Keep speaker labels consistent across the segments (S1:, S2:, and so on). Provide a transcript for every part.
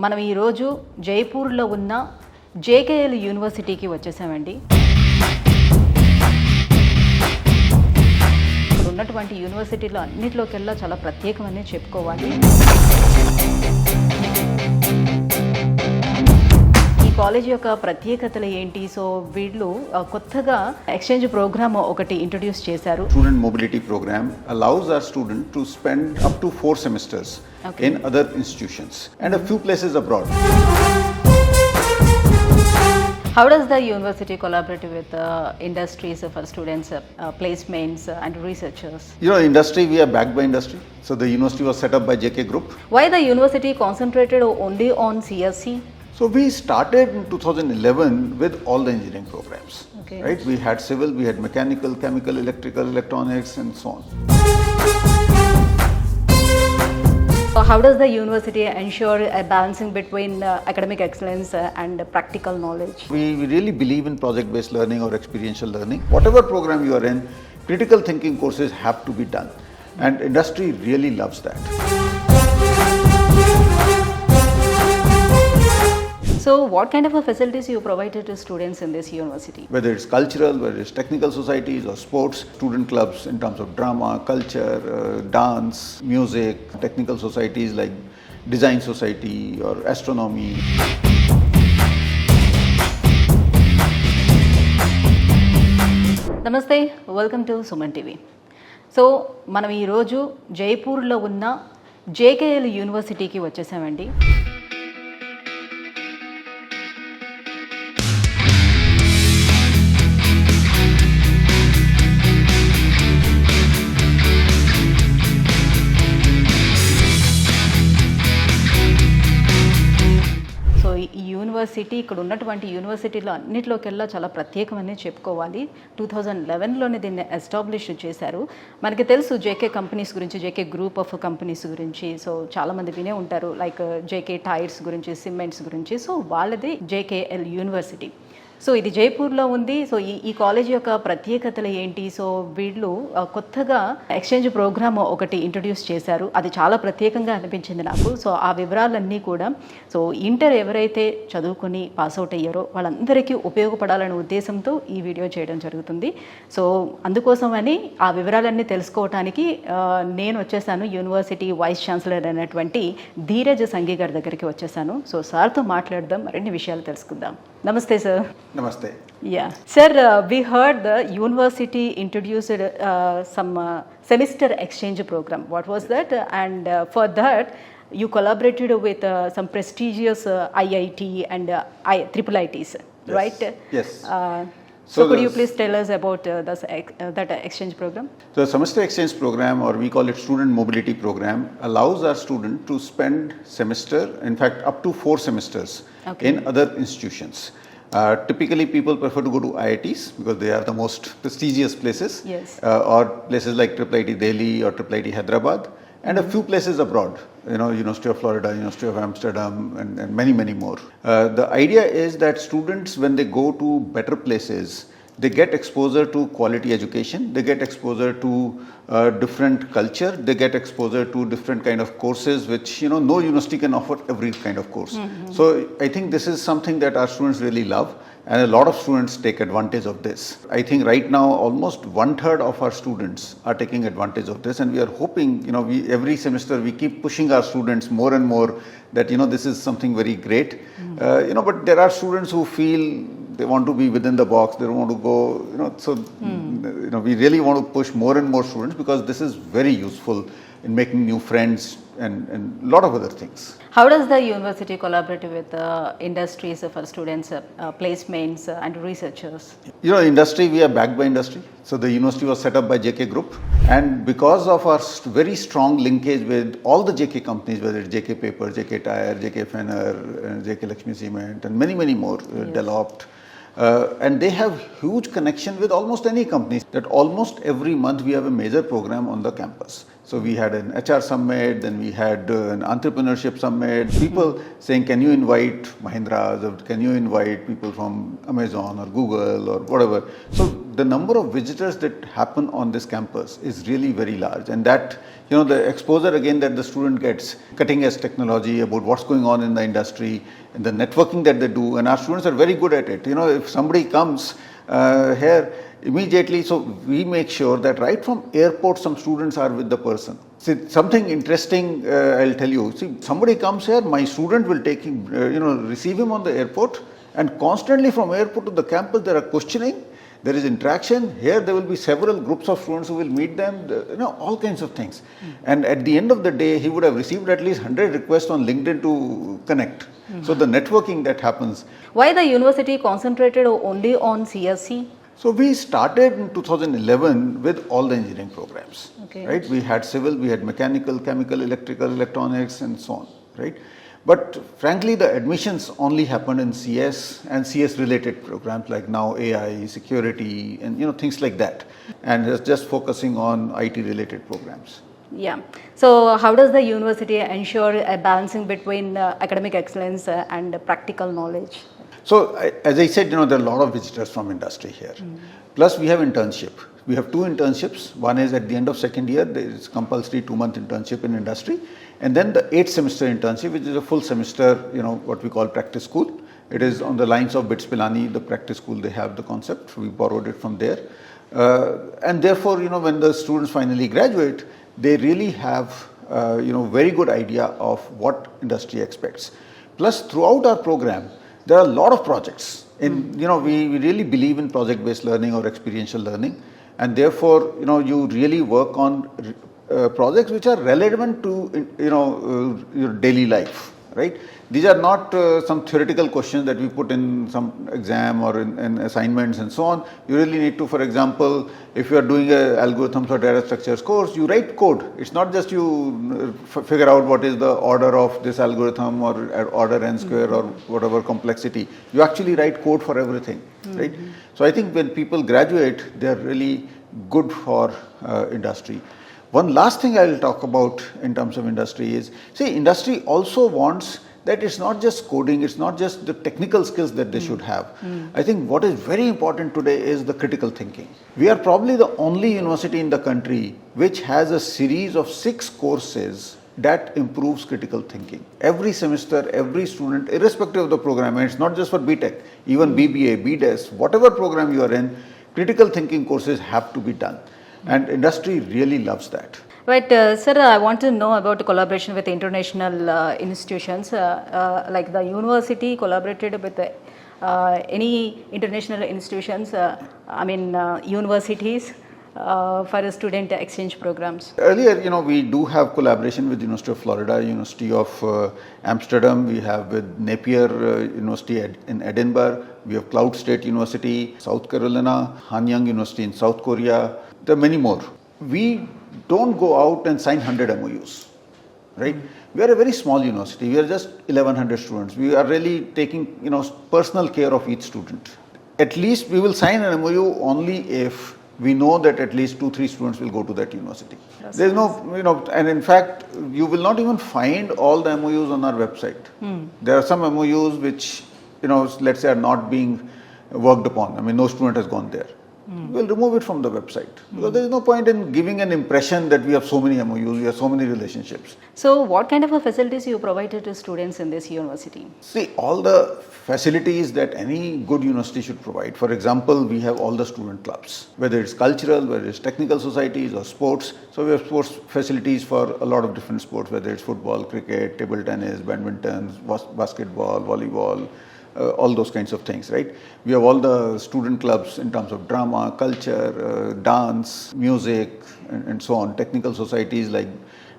S1: మనం ఈరోజు జైపూర్లో ఉన్న జేకేఎల్ యూనివర్సిటీకి వచ్చేసామండి. ఇక్కడ ఉన్నటువంటి యూనివర్సిటీలో అన్నిటిలోకెల్లా చాలా ప్రత్యేకమని చెప్పుకోవాలి. ఈ కాలేజ్ యొక్క ప్రత్యేకతలు ఏంటి? సో వీళ్ళు కొత్తగా ఎక్స్చేంజ్ ప్రోగ్రామ్ ఒకటి ఇంట్రడ్యూస్ చేశారు.
S2: Student mobility program allows our student to spend up to 4 semesters in other institutions and a few places abroad.
S1: How does the university collaborate with industries for students, placements and researchers?
S2: You know, industry, we are backed by industry. So the university was set up by JK Group.
S1: Why the university concentrated only on CSC?
S2: So we started in 2011 with all the engineering programs.
S1: Okay.
S2: Right? We had civil, we had mechanical, chemical, electrical, electronics and so on.
S1: So how does the university ensure a balancing between academic excellence and practical knowledge?
S2: We really believe in project-based learning or experiential learning. Whatever program you are in, critical thinking courses have to be done. And industry really loves that.
S1: So what kind of facilities you provided to students in this university?
S2: Whether it's cultural, whether it's technical societies or sports, student clubs in terms of drama, culture, dance, music, technical societies like design society or astronomy.
S1: నమస్తే, welcome to Suman TV. So మనం ఈరోజు జైపూర్లో ఉన్న JKL యూనివర్సిటీకి వచ్చేసామండి. University ఇక్కడ ఉన్నటువంటి యూనివర్సిటీలో అన్నిటిలోకెల్లా చాలా ప్రత్యేకమని చెప్పుకోవాలి. 2011లోనే దీన్ని ఎస్టాబ్లిష్ చేశారు. మనకి తెలుసు జేకే కంపెనీస్ గురించి, జేకే గ్రూప్ ఆఫ్ కంపెనీస్ గురించి. సో చాలామంది వినే ఉంటారు, లైక్ జేకే టైర్స్ గురించి, సిమెంట్స్ గురించి. సో వాళ్ళది జేకేఎల్ యూనివర్సిటీ. సో ఇది జైపూర్లో ఉంది. సో ఈ కాలేజ్ యొక్క ప్రత్యేకతలు ఏంటి? సో వీళ్ళు కొత్తగా ఎక్స్చేంజ్ ప్రోగ్రామ్ ఒకటి ఇంట్రడ్యూస్ చేశారు. అది చాలా ప్రత్యేకంగా అనిపించింది నాకు. సో ఆ వివరాలన్నీ కూడా సో ఇంటర్ ఎవరైతే చదువుకొని పాస్అవుట్ అయ్యారో వాళ్ళందరికీ ఉపయోగపడాలనే ఉద్దేశంతో ఈ వీడియో చేయడం జరుగుతుంది. సో అందుకోసమని ఆ వివరాలన్నీ తెలుసుకోవడానికి నేను వచ్చేసాను. యూనివర్సిటీ వైస్ ఛాన్సలర్ అయినటువంటి ధీరజ్ సంఘీ గారి దగ్గరికి వచ్చేసాను. సో సార్తో మాట్లాడదాం, మరిన్ని విషయాలు తెలుసుకుందాం. నమస్తే sir.
S2: Namaste.
S1: Yeah. Sir, we heard the university introduced some semester exchange program. What was that? And for that, you collaborated with some prestigious IIT and IITs,
S2: Yes.
S1: right?
S2: Yes.
S1: So could you please tell us about that exchange program?
S2: So the semester exchange program, or we call it student mobility program, allows our student to spend semester, in fact up to 4 semesters in other institutions. Typically people prefer to go to IITs because they are the most prestigious places.
S1: Yes.
S2: Or places like IIT Delhi or IIT Hyderabad, and a few places abroad, you know, University of Florida, University of Amsterdam, and many, many more. The idea is that students, when they go to better places, they get exposure to quality education, they get exposure to different culture, they get exposure to different kind of courses which, you know, no university can offer every kind of course. So I think this is something that our students really love, and a lot of students take advantage of this. I think right now almost 1/3 of our students are taking advantage of this, and we are hoping, you know, every semester we keep pushing our students more and more that, you know, this is something very great. You know, but there are students who feel they want to be within the box, they don't want to go, you know, so you know, we really want to push more and more students because this is very useful in making new friends and a lot of other things.
S1: How does the university collaborate with industries for students, placements and researchers?
S2: You know, industry, we are backed by industry. So the university was set up by JK Group, and because of our very strong linkage with all the JK companies, whether it's JK Paper, JK Tire, JK Fenner, JK Lakshmi Cement, and many, many more, Developed. And they have huge connection with almost any company. That almost every month we have a major program on the campus. So we had an HR summit, then we had an entrepreneurship summit. People saying, can you invite Mahindras, or can you invite people from Amazon or Google or whatever. So the number of visitors that happen on this campus is really very large, and that, you know, the exposure again that the student gets, cutting edge technology about what's going on in the industry and the networking that they do, and our students are very good at it. You know, if somebody comes here immediately, so we make sure that right from airport some students are with the person. See, something interesting I'll tell you. See, somebody comes here, my student will take him, receive him on the airport, and constantly from airport to the campus there are questioning, there is interaction. Here there will be several groups of students who will meet them, all kinds of things. And at the end of the day, he would have received at least 100 requests on LinkedIn to connect. So the networking that happens.
S1: Why the university concentrated only on CSC?
S2: So we started in 2011 with all the engineering programs,
S1: Okay.
S2: right? We had civil, we had mechanical, chemical, electrical, electronics, and so on, right? But frankly, the admissions only happened in CS and CS related programs like now AI, security, and things like that, and just focusing on IT related programs.
S1: Yeah. So how does the university ensure a balancing between academic excellence and practical knowledge?
S2: So as I said, there are a lot of visitors from industry here. Plus we have internship. We have 2 internships. One is at the end of second year, there is compulsory 2-month internship in industry. And then the 8th semester internship, which is a full semester, what we call practice school. It is on the lines of BITS Pilani, the practice school, they have the concept. We borrowed it from there. And therefore, when the students finally graduate, they really have, very good idea of what industry expects. Plus, throughout our program, there are a lot of projects. We really believe in project-based learning or experiential learning, and therefore, you really work on projects which are relevant to your daily life, right? These are not some theoretical questions that we put in some exam or in assignments and so on. You really need to, for example, if you are doing a algorithms or data structures course, you write code. It's not just you figure out what is the order of this algorithm or order n square or whatever complexity. You actually write code for everything, right? So I think when people graduate, they are really good for industry. One last thing I will talk about in terms of industry is, see, industry also wants that it's not just coding, it's not just the technical skills that they should have. I think what is very important today is the critical thinking. We are probably the only university in the country which has a series of 6 courses that improves critical thinking. Every semester, every student, irrespective of the program, and it's not just for Btech, even BBA, BDES, whatever program you are in, critical thinking courses have to be done. And industry really loves that.
S1: Right, sir, I want to know about the collaboration with international institutions. Like the university collaborated with any international institutions, universities for student exchange programs.
S2: Earlier, we do have collaboration with University of Florida, University of Amsterdam. We have with Napier University in Edinburgh. We have Cloud State University, South Carolina, Hanyang University in South Korea. There are many more. We don't go out and sign 100 MOUs, right? We are a very small university. We are just 1,100 students. We are really taking, personal care of each student. At least we will sign an MOU only if we know that at least 2-3 students will go to that university. There's no, and in fact, you will not even find all the MOUs on our website. There are some MOUs which, let's say are not being worked upon. No student has gone there. We'll remove it from the website because there is no point in giving an impression that we have so many MOUs, we have so many relationships.
S1: So what kind of facilities you provided to students in this university? See,
S2: all the facilities that any good university should provide. For example, we have all the student clubs, whether it's cultural, whether it's technical societies or sports. So we have sports facilities for a lot of different sports, whether it's football, cricket, table tennis, badminton, basketball, volleyball, all those kinds of things, right? We have all the student clubs in terms of drama, culture, dance, music, and so on. Technical societies like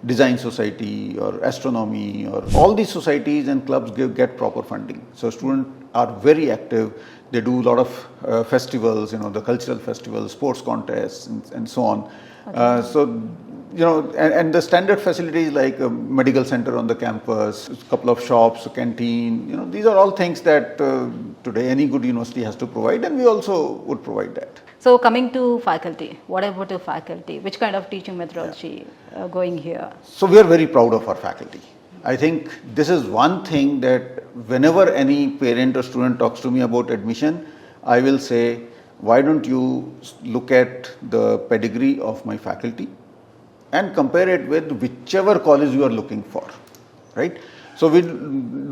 S2: design society or astronomy, or all these societies and clubs get proper funding. So students are very active. They do a lot of festivals, the cultural festivals, sports contests, and so on. Okay. And the standard facilities like a medical center on the campus, a couple of shops, a canteen, these are all things that today any good university has to provide, and we also would provide that.
S1: So coming to faculty, what about the faculty? Which kind of teaching methodology going here?
S2: So we are very proud of our faculty. I think this is one thing that whenever any parent or student talks to me about admission, I will say why don't you look at the pedigree of my faculty and compare it with whichever college you are looking for, right? So we'll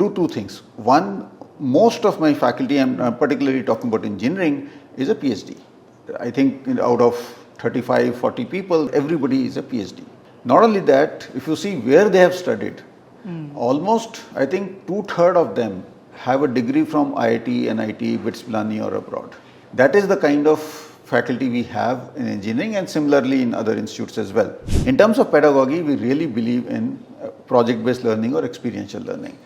S2: do two things. One, most of my faculty, I'm particularly talking about engineering, is a PhD. I think out of 35, 40 people, everybody is a PhD. Not only that, if you see where they have studied, almost, I think 2/3 of them have a degree from IIT, NIT, BITS Pilani or abroad. That is the kind of faculty we have in engineering and similarly in other institutes as well. In terms of pedagogy, we really believe in project-based learning or experiential learning.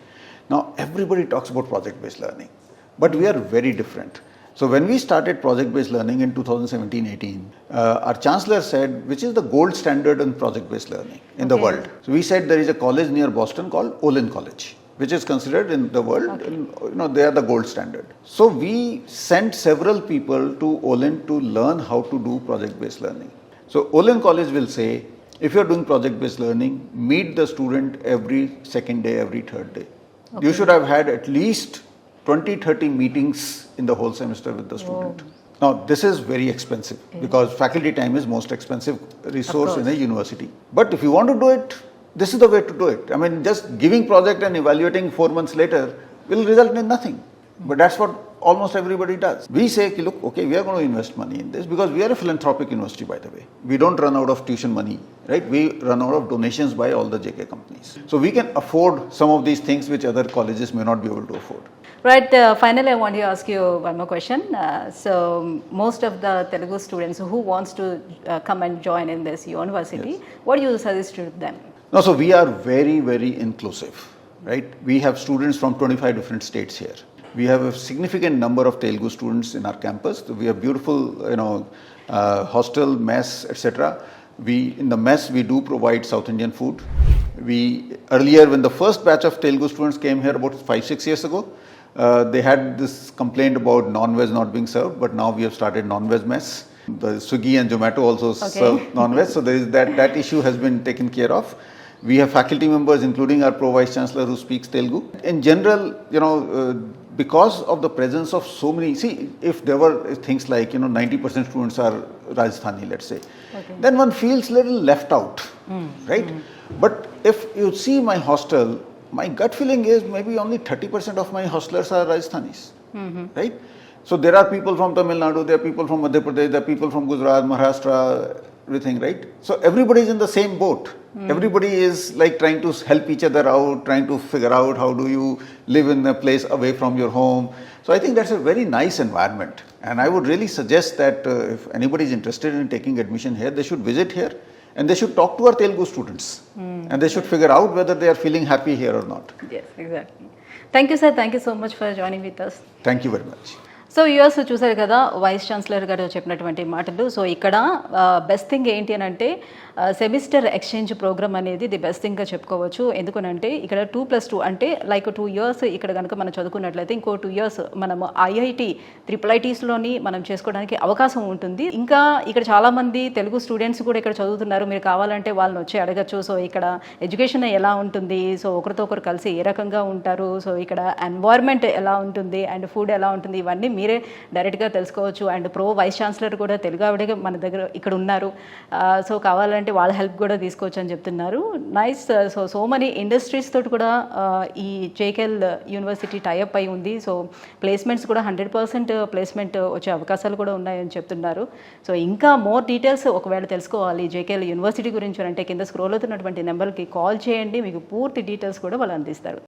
S2: Now, everybody talks about project-based learning, but we are very different. So when we started project-based learning in 2017-18, our chancellor said, which is the gold standard in project-based learning in the world. So we said there is a college near Boston called Olin College, which is considered in the world, they are the gold standard. So we sent several people to Olin to learn how to do project-based learning. So Olin College will say, if you are doing project-based learning, meet the student every second day, every third day. You should have had at least 20-30 meetings in the whole semester with the student. Now, this is very expensive because faculty time is most expensive resource in a university. But if you want to do it, this is the way to do it. I mean, just giving project and evaluating 4 months later will result in nothing. But that's what almost everybody does. We say, look, okay, we are going to invest money in this because we are a philanthropic university, by the way. We don't run out of tuition money, right? We run out of donations by all the JK companies. So we can afford some of these things which other colleges may not be able to afford.
S1: Right. Finally, I want to ask you one more question. So most of the Telugu students who wants to come and join in this university, what do you suggest to them?
S2: No, so we are very, very inclusive, right? We have students from 25 different states here. We have a significant number of Telugu students in our campus. So we have beautiful, hostel, mess, etc. In the mess, we do provide South Indian food. Earlier, when the first batch of Telugu students came here about 5-6 years ago, they had this complaint about non-veg not being served, but now we have started non-veg mess. The Swiggy and Zomato also serve non-veg, so there is that issue has been taken care of. We have faculty members, including our Pro-Vice Chancellor, who speaks Telugu. In general, because of the presence of so many, if there were things like, 90% students are Rajasthani, let's say, then one feels a little left out, right? But if you see my hostel, my gut feeling is maybe only 30% of my hostelers are Rajasthanis, right? So there are people from Tamil Nadu, there are people from Madhya Pradesh, there are people from Gujarat, Maharashtra, everything, right? So everybody is in the same boat. Everybody is like trying to help each other out, trying to figure out how do you live in a place away from your home. So I think that's a very nice environment. And I would really suggest that if anybody is interested in taking admission here, they should visit here and they should talk to our Telugu students. And they should figure out whether they are feeling happy here or not.
S1: Yes, exactly. Thank you, sir. Thank you so much for joining with us.
S2: Thank you very much.
S1: So US చూసారు కదా vice chancellor గారు చెప్పినటువంటి మాటలు. So ఇక్కడ best thing ఏంటి అని అంటే semester exchange programme అనేది ది బెస్ట్ థింగ్గా చెప్పుకోవచ్చు. ఎందుకనంటే ఇక్కడ 2+2 అంటే లైక్ 2 years ఇక్కడ కనుక మనం చదువుకున్నట్లయితే ఇంకో 2 years మనము ఐఐటి IITsలోని మనం చేసుకోవడానికి అవకాశం ఉంటుంది. ఇంకా ఇక్కడ చాలామంది తెలుగు స్టూడెంట్స్ కూడా ఇక్కడ చదువుతున్నారు. మీరు కావాలంటే వాళ్ళని వచ్చి అడగచ్చు. సో ఇక్కడ ఎడ్యుకేషన్ ఎలా ఉంటుంది, సో ఒకరితో ఒకరు కలిసి ఏ రకంగా ఉంటారు, సో ఇక్కడ ఎన్వైర్న్మెంట్ ఎలా ఉంటుంది అండ్ ఫుడ్ ఎలా ఉంటుంది, ఇవన్నీ మీరే డైరెక్ట్గా తెలుసుకోవచ్చు. అండ్ వైస్ ఛాన్సలర్ కూడా తెలుగు ఆవిడే మన దగ్గర ఇక్కడ ఉన్నారు. సో కావాలంటే వాళ్ళ హెల్ప్ కూడా తీసుకోవచ్చు అని చెప్తున్నారు. నైస్. సో మెనీ ఇండస్ట్రీస్ తోటి కూడా ఈ జేకేఎల్ యూనివర్సిటీ టైఅప్ అయి ఉంది. సో ప్లేస్మెంట్స్ కూడా 100% ప్లేస్మెంట్ వచ్చే అవకాశాలు కూడా ఉన్నాయని చెప్తున్నారు. సో ఇంకా మోర్ డీటెయిల్స్ ఒకవేళ తెలుసుకోవాలి జేకేఎల్ యూనివర్సిటీ గురించి అంటే కింద స్క్రోల్ అవుతున్నటువంటి నెంబర్కి కాల్ చేయండి. మీకు పూర్తి డీటెయిల్స్ కూడా వాళ్ళు అందిస్తారు.